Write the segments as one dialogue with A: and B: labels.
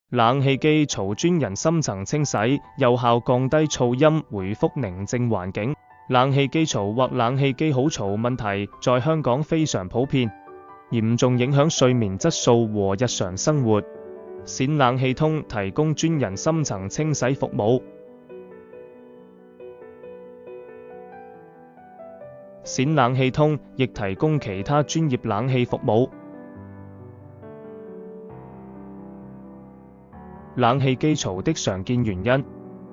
A: 冷氣機槽專人深層清洗，有效降低噪音，回復寧靜環境。冷氣機槽或冷氣機好嘈問題在香港非常普遍，嚴重影響睡眠質素和日常生活。冼冷氣通提供專人深層清洗服務。冼冷氣通亦提供其他專業冷氣服務。冷氣機槽的常見原因：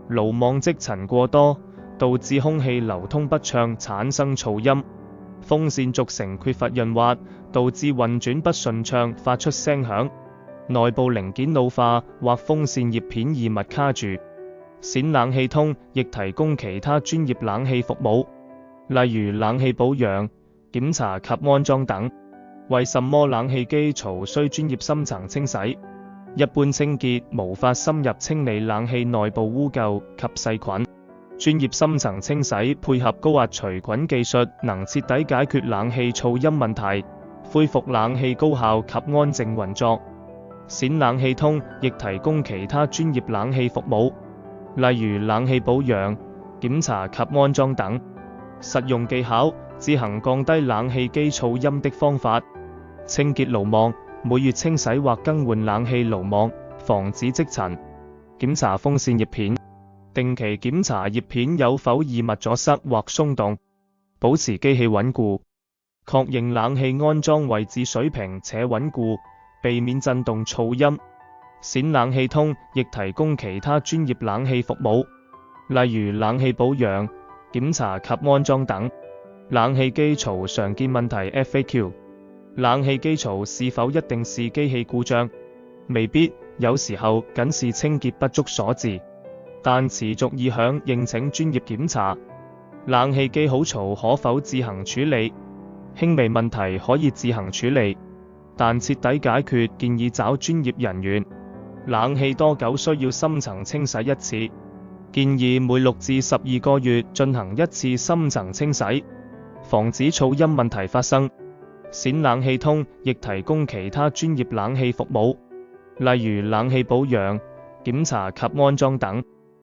A: 魯莽積塵過多，導致空氣流通不暢，產生噪音；風扇軸承缺乏潤滑，導致運轉不順暢，發出聲響；內部零件老化或風扇葉片異物卡住。冼冷氣通亦提供其他專業冷氣服務，例如冷氣保養、檢查及安裝等。為什麼冷氣機槽需專業深層清洗？一般清潔無法深入清理冷氣內部污垢及細菌，專業深層清洗配合高壓除菌技術，能徹底解決冷氣噪音問題，恢復冷氣高效及安靜運作。冼冷氣通亦提供其他專業冷氣服務，例如冷氣保養、檢查及安裝等。實用技巧：自行降低冷氣機噪音的方法，清潔魯莽，每月清洗或更換冷氣魯莽，防止積塵；檢查風扇葉片，定期檢查葉片有否異物阻塞或鬆動，保持機器穩固；確認冷氣安裝位置水平且穩固，避免震動噪音。冼冷氣通亦提供其他專業冷氣服務，例如冷氣保養、檢查及安裝等。冷氣機槽常見問題 FAQ： 冷氣機槽是否一定是機器故障？未必，有時候僅是清潔不足所致，但持續異響應請專業檢查。冷氣機好嘈可否自行處理？輕微問題可以自行處理，但徹底解決建議找專業人員。冷氣多久需要深層清洗一次？建議每6至12個月進行一次深層清洗，防止噪音問題發生。冼冷氣通亦提供其他專業冷氣服務，例如冷氣保養、檢查及安裝等。